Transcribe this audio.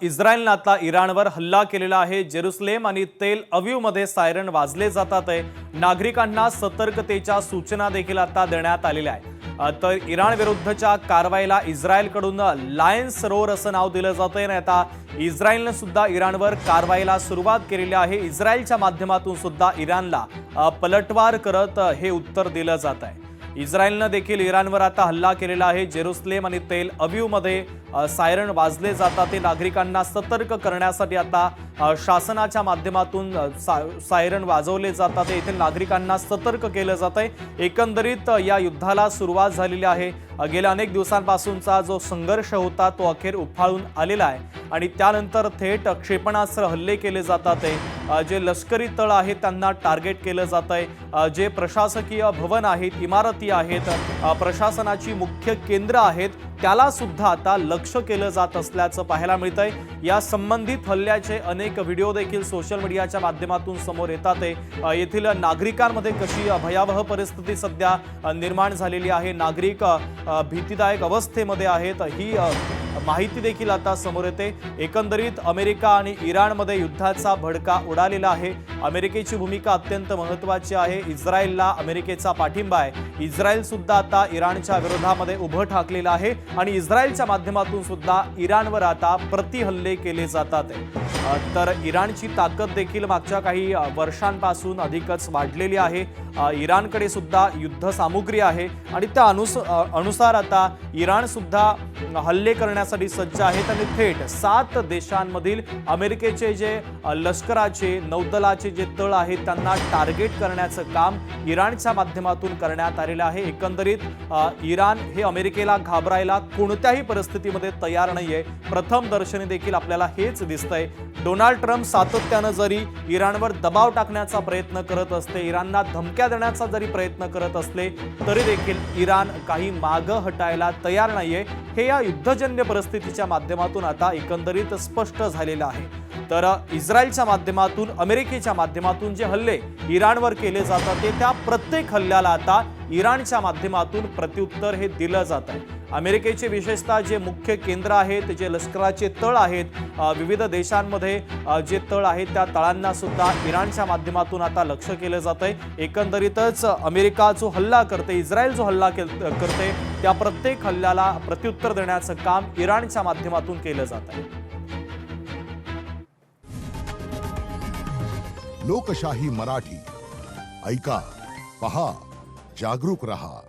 इस्रायलने आता इराणवर हल्ला केलेला आहे। जेरुसलेम आणि तेल अवीवमध्ये सायरन वाजले जातात आहे। नागरिकांना सतर्कतेच्या सूचना देखील आता देण्यात आलेल्या आहे। तर इराण विरुद्धच्या कारवाईला इस्रायलकडून लायन्स रोर असं नाव दिलं जातंय आणि आता इस्रायलने सुद्धा इराणवर कारवाईला सुरुवात केलेली आहे। इस्रायलच्या माध्यमातून सुद्धा इराणला पलटवार करत हे उत्तर दिलं जात आहे। इस्रायलने देखील इराणवर आता हल्ला केलेला आहे। जेरुसलेम आणि तेल अवीवमध्ये सायरन वाजले जातात। ते नागरिकांना सतर्क करण्यासाठी आता शासनाच्या माध्यमातून सायरन वाजवले जातात। येथील नागरिकांना सतर्क केलं जात आहे। एकंदरीत या युद्धाला सुरुवात झालेली आहे। गेल्या अनेक दिवसांपासूनचा जो संघर्ष होता तो अखेर उफाळून आलेला आहे आणि त्यानंतर थेट क्षेपणास्त्र हल्ले केले जातात आहे। जे लष्करी तळ आहेत त्यांना टार्गेट केलं जात आहे। जे प्रशासकीय भवन आहेत, इमारती आहेत, प्रशासनाची मुख्य केंद्र आहेत त्याला सुद्धा आता लक्ष्य केलं जात असल्याचं पाहायला मिळतंय। या संबंधित हल्ल्याचे अनेक व्हिडिओ देखील सोशल मीडियाच्या माध्यमातून समोर येतात आहे। येथील नागरिकांमध्ये कशी भयावह परिस्थिती सध्या निर्माण झालेली आहे, नागरिक भीतीदायक अवस्थेमध्ये आहेत ही माहिती देखील आता समोर येते। एकंदरीत अमेरिका आणि इराणमध्ये युद्धाचा भडका उडालेला आहे। अमेरिकेची भूमिका अत्यंत महत्त्वाची आहे। इस्रायलला अमेरिकेचा पाठिंबा आहे। इस्रायल सुद्धा आता इराणच्या विरोधामध्ये उभं ठाकलेलं आहे आणि इस्रायलच्या माध्यमातून सुद्धा इराणवर आता प्रतिहल्ले केले जातात। तर इराणची ताकद देखील मागच्या काही वर्षांपासून अधिकच वाढलेली आहे। इराणकडे सुद्धा युद्ध सामुग्री आहे आणि त्या अनुसार आता इराण सुद्धा हल्ले करण्यासाठी सज्ज आहेत आणि थेट 7 देशांमधील अमेरिकेचे जे लष्कराचे नौदलाचे जे तळ आहेत त्यांना टार्गेट करण्याचं काम इराणच्या माध्यमातून करण्यात आलेलं आहे। एकंदरीत इराण हे अमेरिकेला घाबरायला कोणत्याही परिस्थितीमध्ये तयार नाहीये। प्रथम दर्शनी देखील आपल्याला हेच दिसतंय। डोनाल्ड ट्रम्प सातत्याने जरी इराणवर दबाव टाकण्याचा प्रयत्न करत असते, इराणला धमक्या देण्याचा जरी प्रयत्न करत असले तरी देखील इराण काही मागे हटायला तयार नाहीये। हे या युद्धजन्य परिस्थितीच्या माध्यमातून आता एकंदरीत स्पष्ट झालेलं आहे। तर इस्रायलच्या माध्यमातून अमेरिकेच्या माध्यमातून जे हल्ले इराणवर केले जातात ते त्या प्रत्येक हल्ल्याला आता इराणच्या माध्यमातून प्रत्युत्तर हे दिलं जात आहे। अमेरिकेचे विशेषतः जे मुख्य केंद्र आहेत, जे लष्कराचे तळ आहेत, विविध देशांमध्ये जे तळ आहेत त्या तळांना सुद्धा इराणच्या माध्यमातून आता लक्ष केलं जातंय। एकंदरीतच अमेरिका जो हल्ला करते, इस्रायल जो हल्ला करते त्या प्रत्येक हल्ल्याला प्रत्युत्तर देण्याचं काम इराणच्या माध्यमातून केलं जात आहे। लोकशाही मराठी ऐका, पहा, जागरूक रहा।